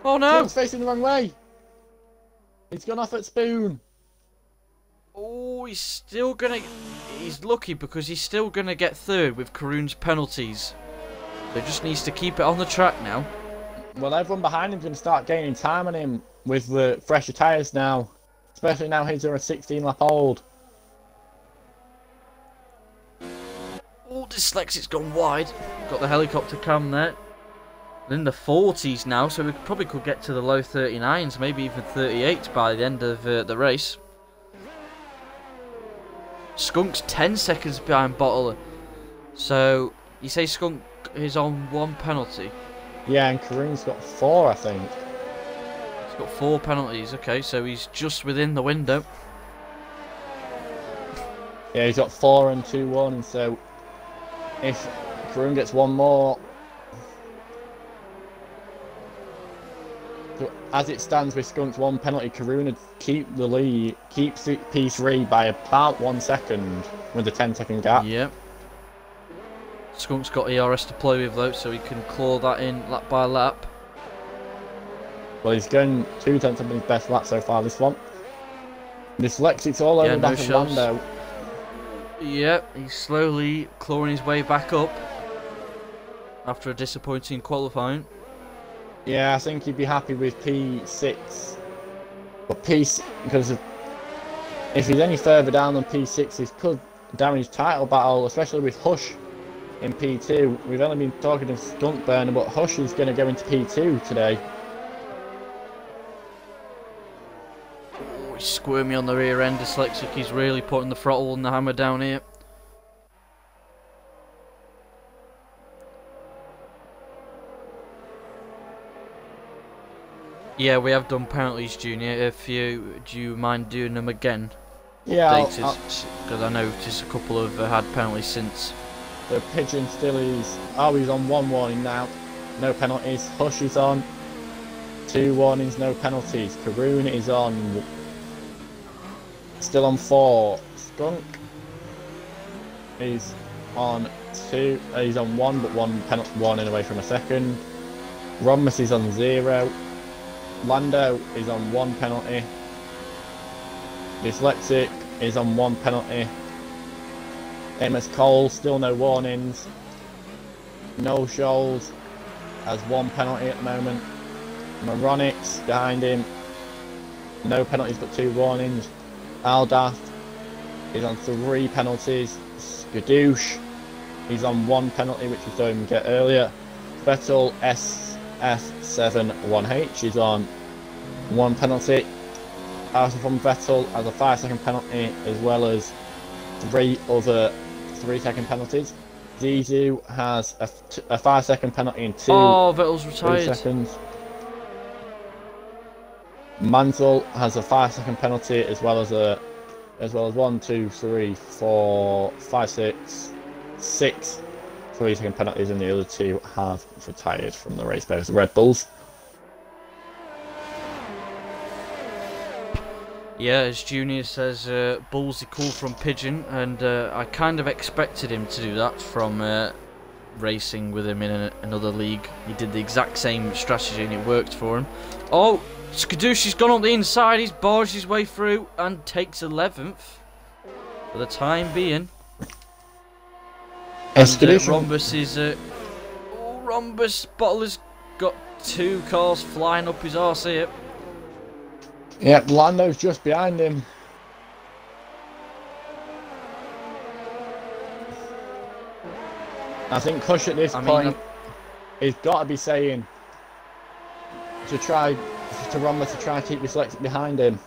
Oh no! Skunk's facing the wrong way. He's gone off at Spoon. Oh, he's still gonna. He's lucky because he's still gonna get third with Karoon's penalties. So he just needs to keep it on the track now. Well, everyone behind him's gonna start gaining time on him with the fresher tyres now, especially now his are a 16-lap-old. Oh, Dyslexic's gone wide. Got the helicopter cam there. They're in the 40s now, so we probably could get to the low 39s, maybe even 38 by the end of the race. Skunk's 10 seconds behind Bottler. So, you say Skunk is on 1 penalty? Yeah, and Karoon's got 4, I think. He's got 4 penalties, okay, so he's just within the window. Yeah, he's got 4 and 2 warnings, so if Karoon gets 1 more... So as it stands with Skunk's 1 penalty, Karoon would keep the lead, keeps P3 by about 1 second with a 10-second gap. Yep. Skunk's got ERS to play with though, so he can claw that in lap by lap. Well, he's going 2/10 of his best lap so far this one. Dyslexic's all over Yeah, the no back of shells. Lando. Yep, he's slowly clawing his way back up after a disappointing qualifying. Yeah, I think he'd be happy with P6. But because if he's any further down than P6, he could damage title battle, especially with Hush in P2. We've only been talking of Stunt Burner, but Hush is going to go into P2 today. Oh, he's squirmy on the rear end. Dyslexic, he's really putting the throttle and the hammer down here. Yeah, we have done penalties, Junior. Do you mind doing them again? Yeah, because I noticed a couple have had penalties since. The Pigeon still is. Oh, he's on 1 warning now. No penalties. Hush is on 2 warnings, no penalties. Karoon is on. Still on 4. Skunk is on 2. He's on 1, but 1 penalty warning away from a second. Rhombus is on 0. Lando is on 1 penalty. Dyslexic is on 1 penalty. Amos Cole, still no warnings. No Shoals has 1 penalty at the moment. Moronics behind him. No penalties but 2 warnings. Aldath is on 3 penalties. Skadoosh is on 1 penalty, which we saw him get earlier. Vettel RSF1 is on 1 penalty. RSF1 Vettel has a 5-second penalty, as well as 3 other 3-second penalties. Zizou has a 5-second penalty in 2. Oh, Vettel's retired. 3 seconds. Mansell has a 5-second penalty, as well as 1, 2, 3, 4, 5, 6 3-second penalties, and the other 2 have retired from the race, both Red Bulls. Yeah, as Junior says, Ballsy call from Pigeon, and I kind of expected him to do that from racing with him in another league. He did the exact same strategy and it worked for him. Oh, Skadoosh's gone on the inside, he's barged his way through and takes 11th for the time being. And Rhombus is... Rhombus Bottle has got 2 cars flying up his arse here. Yep, Lando's just behind him. I think Kush at this point he's got to be saying to Rhombus to try and keep Dyslexic behind him.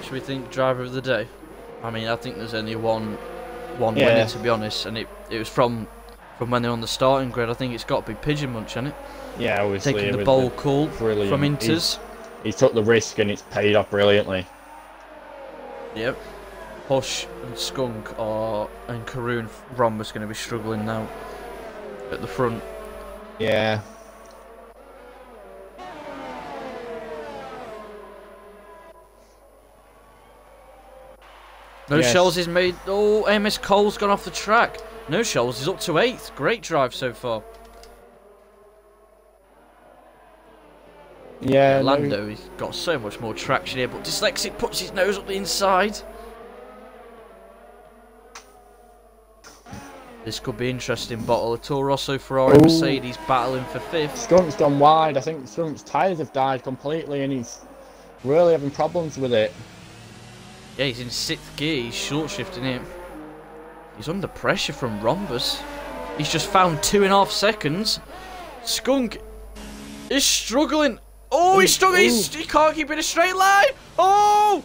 Should we think driver of the day? I mean, I think there's only one winner, to be honest, and it was from when they're on the starting grid. I think it's got to be Pigeon Munch, hasn't it? Yeah, obviously. Taking the bold call from Inters. He took the risk and it's paid off brilliantly. Yep. Hush and Skunk and Karoon Rhombus going to be struggling now at the front. Yeah. No Shells is made. Oh, MS Cole's gone off the track. No Shells is up to 8th. Great drive so far. Yeah, Lando, he's got so much more traction here, but Dyslexic puts his nose up the inside. This could be interesting. Bottle of Toro Rosso, Ferrari, Mercedes battling for 5th. Skunk's gone wide. I think Skunk's tyres have died completely and he's really having problems with it. Yeah, he's in 6th gear. He's short shifting him. He's under pressure from Rhombus. He's just found 2.5 seconds. Skunk is struggling. Oh, he's struggling. He can't keep in a straight line. Oh!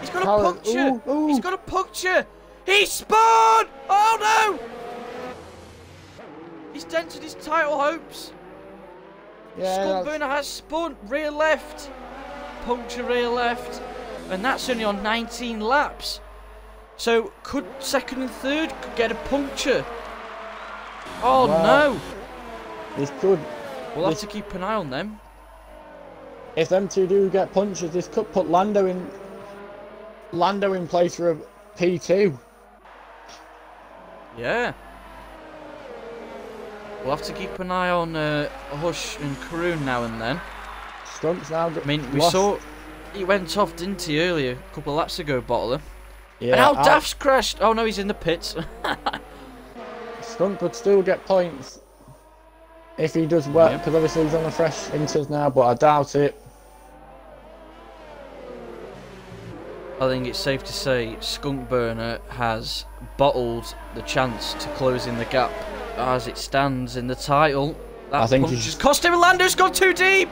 He's got a puncture. He's got a puncture. He spun! Oh no! He's dented his title hopes. Yeah, Skunk Burner has spun. Rear left. Puncture rear left. And that's only on 19 laps. So could 2nd and 3rd could get a puncture. Oh no! This could. We'll have to keep an eye on them. If them 2 do get punctures, this could put Lando in place for a P2. Yeah. We'll have to keep an eye on Hush and Karoon now and then. Skunk's now I mean, we saw he went off, didn't he, earlier, a couple of laps ago, Bottler. Yeah, and now Daft's crashed. Oh no, he's in the pits. Skunk could still get points if he does well, because obviously he's on the fresh inters now, but I doubt it. I think it's safe to say Skunk Burner has bottled the chance to close in the gap as it stands in the title. That punch has cost him. Lando's gone too deep!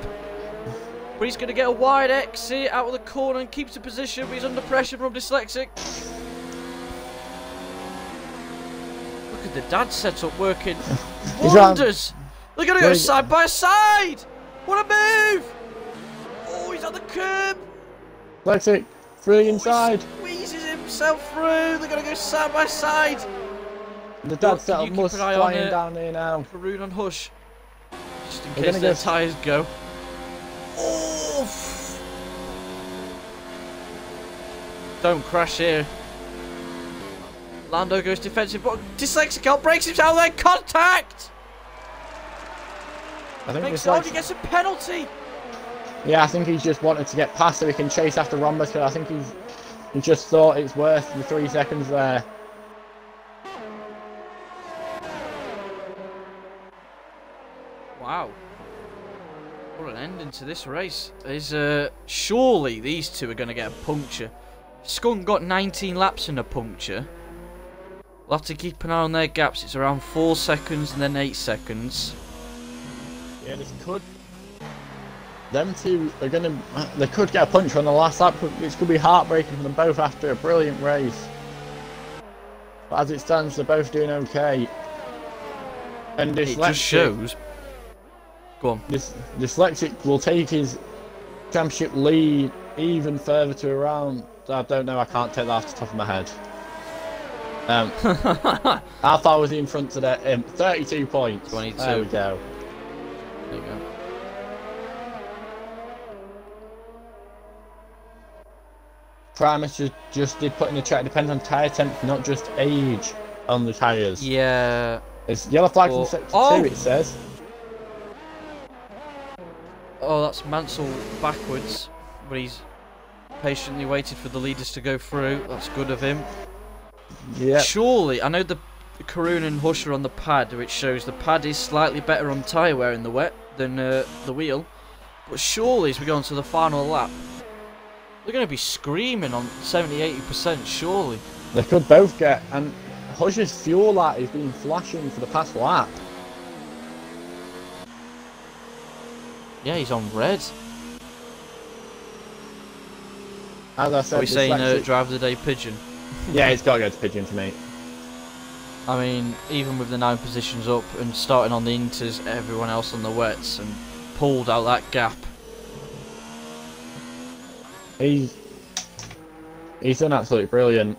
But he's going to get a wide exit out of the corner and keeps the position, but he's under pressure from Dyslexic. Look at the dad setup working wonders. They're going to go side by side. What a move! Oh, he's on the curb. Dyslexic, through inside. He squeezes himself through. They're going to go side by side. The dad setup must flying down here now. Karoon on Hush. Just in case their tyres go. Oh! Don't crash here. Lando goes defensive, but Dyslexic breaks himself out there. Contact! I think Dyslexic gets a penalty. Yeah, I think he's just wanted to get past so he can chase after Rhombus, because I think he just thought it's worth the 3 seconds there. Wow. What an ending to this race. Surely these two are going to get a puncture. Skunk got 19 laps in a puncture. We'll have to keep an eye on their gaps. It's around 4 seconds and then 8 seconds. Yeah, this could... Them two are going to... They could get a puncture on the last lap. This could be heartbreaking for them both after a brilliant race. But as it stands, they're both doing okay. And Dyslexic... It just shows... Go on. Dyslexic will take his championship lead even further to around... I don't know, I can't take that off the top of my head. How far was he in front today? 32 points. 22. There we go. There you go. Primus just did put in the chat, depends on tyre temp, not just age on the tyres. Yeah. It's yellow flag from sector 2, it says. Oh, that's Mansell backwards, but he's patiently waited for the leaders to go through. That's good of him. Yeah. Surely, I know the Karoon and Hush are on the pad, which shows the pad is slightly better on tyre wear in the wet than the wheel. But surely, as we go on to the final lap, they're going to be screaming on 70-80%, surely. They could both get, and Hush's fuel light has been flashing for the past lap. Yeah, he's on red. As I said, are we saying drive the day Pigeon? Yeah, he's got to go to Pigeon for me. I mean, even with the 9 positions up and starting on the inters, everyone else on the wets, and pulled out that gap. He's done absolutely brilliant.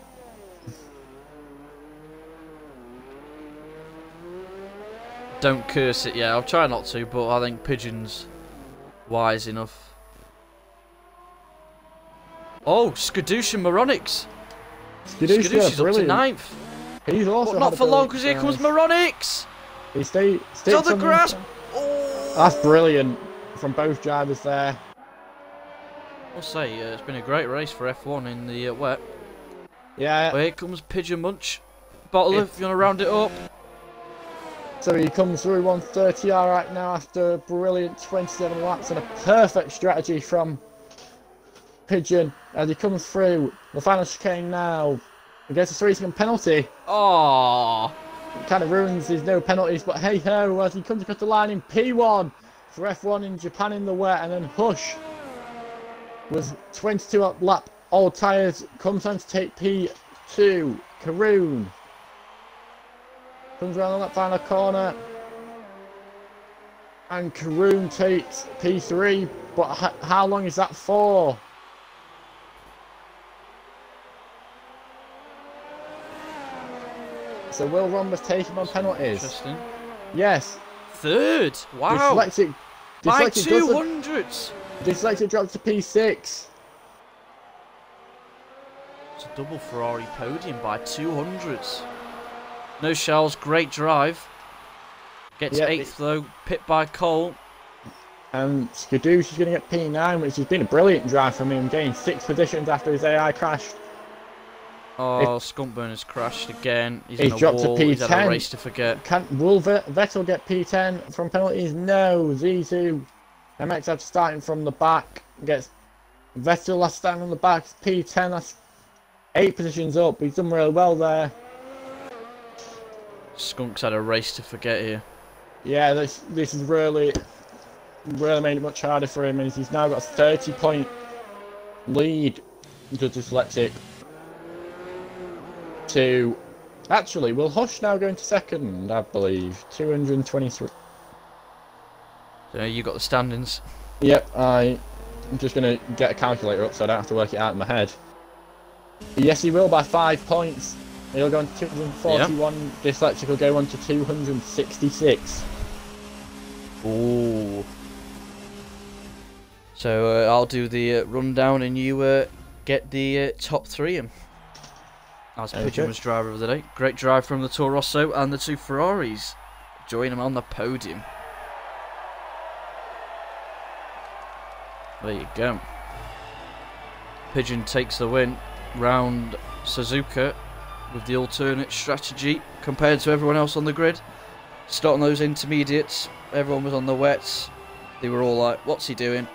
Don't curse it, yeah. I'll try not to, but I think Pigeon's wise enough. Oh, Skadoosh and Moronix. Skadoosh is up to 9th. He's also but not for long, because here comes Moronix. He stays on the grass. Oh. That's brilliant from both drivers there. I'll say, it's been a great race for F1 in the wet. Yeah. Well, here comes Pigeon Munch. Bottle, if you want to round it up. So he comes through 130R right now after a brilliant 27 laps and a perfect strategy from Pigeon as he comes through the final chicane now. He gets a 3-second penalty. Oh, it kind of ruins his no penalties, but hey ho, as he comes across the line in P1 for F1 in Japan in the wet, and then Hush was 22 up lap, all tyres, comes on to take P2. Karoon comes around on that final corner, and Karoon takes P3, but how long is that for? So will Rhombus take him on penalties? Interesting. Yes. 3rd. Wow. Dyslexic by 200s. Dyslexic drops to P6. It's a double Ferrari podium by 200s. No shells, great drive. Gets 8th though, pit by Cole. And Skadoosh is going to get P9, which has been a brilliant drive from him, getting 6 positions after his AI crashed. Oh, Skunkburn has crashed again. He's in a dropped wall. to P10. He's had a race to forget. Will Vettel get P10 from penalties? No. Z2. MX have starting from the back. Gets Vettel last starting on the back. P10. That's 8 positions up. He's done really well there. Skunk's had a race to forget here. Yeah, this is really made it much harder for him, and he's now got a 30-point lead to Dyslexic. Actually, will Hush now go into second, I believe. 223. So you got the standings. Yep, I'm just going to get a calculator up so I don't have to work it out in my head. Yes, he will by 5 points. He'll go on to 241. Yep. Dyslexic will go on to 266. Ooh. So I'll do the rundown and you get the top 3 in. As Pigeon was driver of the day. Great drive from the Toro Rosso and the 2 Ferraris. Join him on the podium. There you go. Pigeon takes the win round Suzuka with the alternate strategy compared to everyone else on the grid. Starting those intermediates, everyone was on the wets. They were all like, "What's he doing?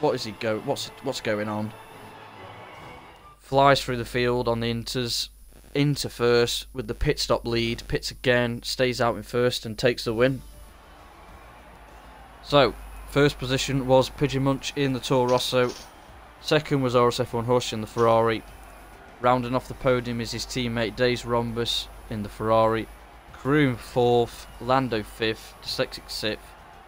What is he go? What's going on?" Flies through the field on the inters, into first with the pit stop lead. Pits again, stays out in first and takes the win. So, first position was Pigeon Munch in the Toro Rosso. Second was RSF1 Hush in the Ferrari. Rounding off the podium is his teammate Days Rhombus in the Ferrari. Kroom 4th, Lando 5th, Dyslexic 6th,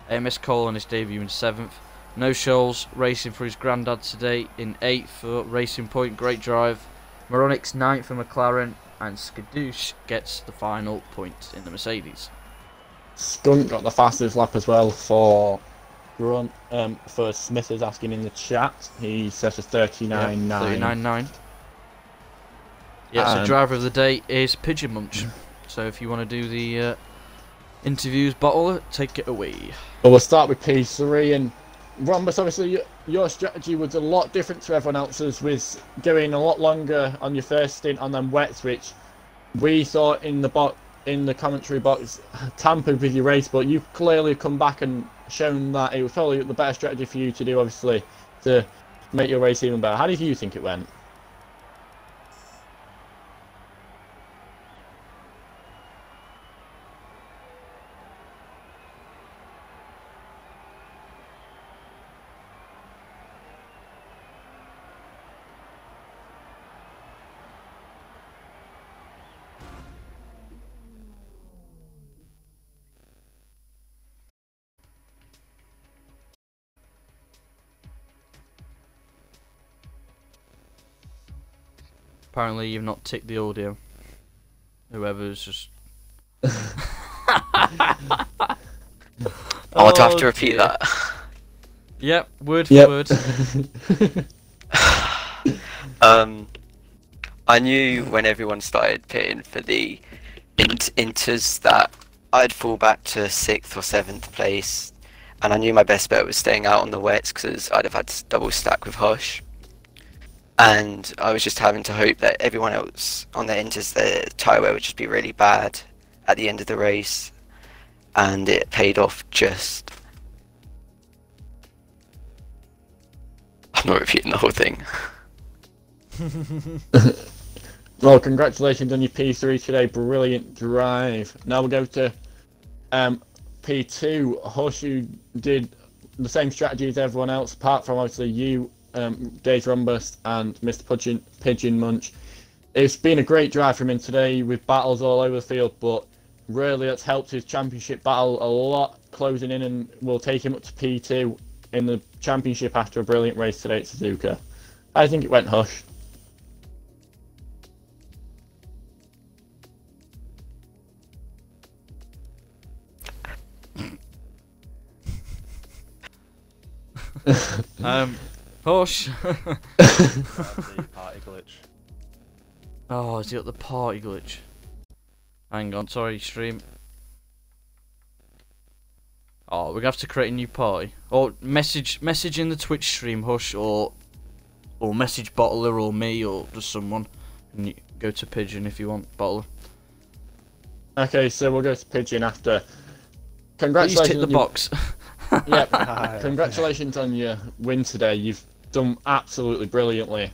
AMS Cole on his debut in 7th. No Shoals racing for his granddad today in 8th for Racing Point, great drive. Moronix 9th for McLaren, and Skadoosh gets the final point in the Mercedes. Skunk got the fastest lap as well for Smith is asking in the chat. He says a 39.9. 39.9. Yeah, so driver of the day is Pigeon Munch. So if you want to do the interviews, Bottle, take it away. Well, we'll start with P3 and Rhombus. Obviously, your strategy was a lot different to everyone else's, with going a lot longer on your first stint on them wets, which we thought in the commentary box tampered with your race. But you've clearly come back and shown that it was probably the better strategy for you to do, obviously, to make your race even better. How did you think it went? Apparently you've not ticked the audio. Whoever's just... I'll have to repeat that. Yep, word for word. I knew when everyone started pitting for the inters that I'd fall back to 6th or 7th place, and I knew my best bet was staying out on the wets because I'd have had to double stack with Hush. And I was just having to hope that everyone else on the inters, their tyre wear would just be really bad at the end of the race, and it paid off just. I'm not repeating the whole thing. Well, congratulations on your P3 today. Brilliant drive. Now we'll go to P2. Hush, you did the same strategy as everyone else, apart from obviously you, Dave Rhombus and Mr. Pigeon Munch. It's been a great drive from him today with battles all over the field, but really that's helped his championship battle a lot, closing in, and will take him up to P2 in the championship after a brilliant race today at Suzuka. I think it went, Hush. Hush. The party glitch. Oh, is he got the party glitch? Hang on, sorry, stream. Oh, we're gonna have to create a new party. Or message in the Twitch stream, Hush, or message Bottler or me or just someone. And you go to Pigeon if you want, Bottler. Okay, so we'll go to Pigeon after. Please Congratulations tick the on your... box. Yeah, congratulations on your win today. You've done absolutely brilliantly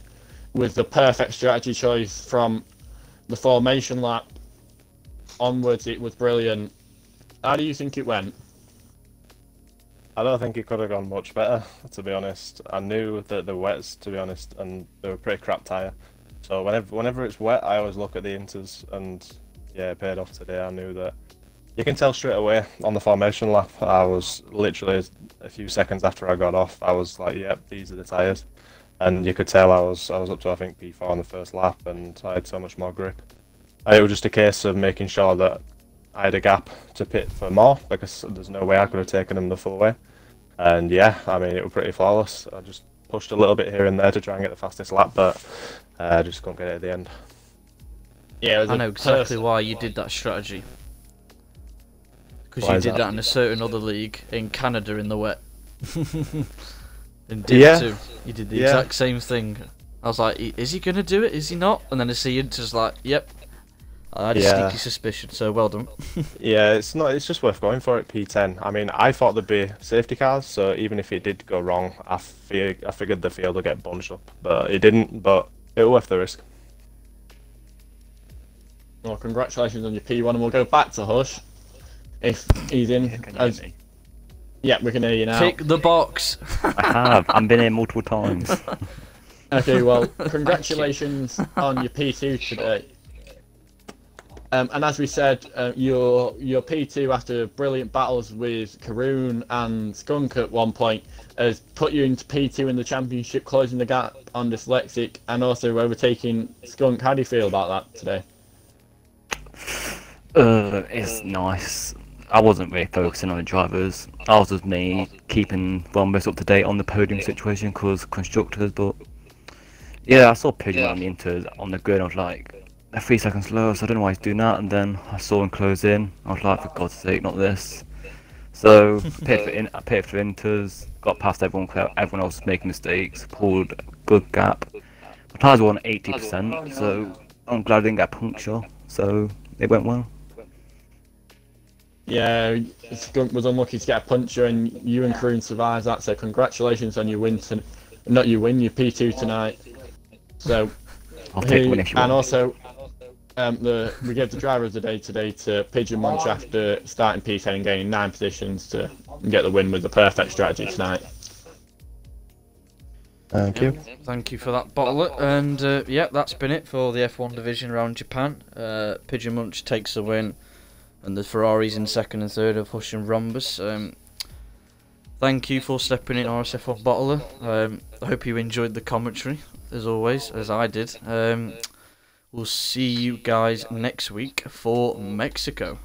with the perfect strategy choice from the formation lap onwards. It was brilliant. How do you think it went? I don't think it could have gone much better, to be honest. I knew that the wets, to be honest, and they were pretty crap tyre. So whenever it's wet, I always look at the inters, and yeah, it paid off today. I knew that. You can tell straight away on the formation lap. I was literally a few seconds after I got off. I was like, "Yep, these are the tyres," and you could tell I was up to I think P4 on the first lap, and I had so much more grip. It was just a case of making sure that I had a gap to pit for more, because there's no way I could have taken them the full way. And yeah, I mean, it was pretty flawless. I just pushed a little bit here and there to try and get the fastest lap, but I just couldn't get it at the end. Yeah, I know exactly why you did that strategy. Because you did that in a certain other league in Canada in the wet. In Div 2, you did the exact same thing. I was like, is he going to do it? Is he not? And then I see you just like, yep. I had a sneaky suspicion, so well done. Yeah, it's just worth going for it, P10. I mean, I thought there'd be safety cars, so even if it did go wrong, I figured the field would get bunched up. But it didn't, but it was worth the risk. Well, congratulations on your P1, and we'll go back to Hush. If he's in. Can you hear me? Yeah, we can hear you now. Tick the box. I have. I've been here multiple times. Okay, well, congratulations on your P2 today. And as we said, your P2 after brilliant battles with Karoon and Skunk at one point has put you into P2 in the championship, closing the gap on Dyslexic and also overtaking Skunk. How do you feel about that today? It's nice. I wasn't really focusing on the drivers. I was just me keeping Bombus up to date on the podium situation because constructors. But yeah, I saw Pigeon on the inters on the grid. I was like, they're 3 seconds slower, so I don't know why he's doing that. And then I saw him close in. I was like, for God's sake, not this. So I paid for inters, got past everyone. Everyone else was making mistakes. Pulled a good gap. My tyres were on 80%, so I'm glad I didn't get a puncture. So it went well. Yeah, Skunk was unlucky to get a puncture, and you and Karoon survived that. So congratulations on your win, not your win, your P2 tonight. So, I'll take one if you want. And also, we gave the driver of the day today to Pigeon Munch after starting P10 and gaining 9 positions to get the win with the perfect strategy tonight. Thank you. Thank you for that, Bottler. And yeah, that's been it for the F1 division around Japan. Pigeon Munch takes the win, and the Ferraris in second and third of Hush and Rhombus. Thank you for stepping in, RSF1 Bottler. I hope you enjoyed the commentary, as always, as I did. We'll see you guys next week for Mexico.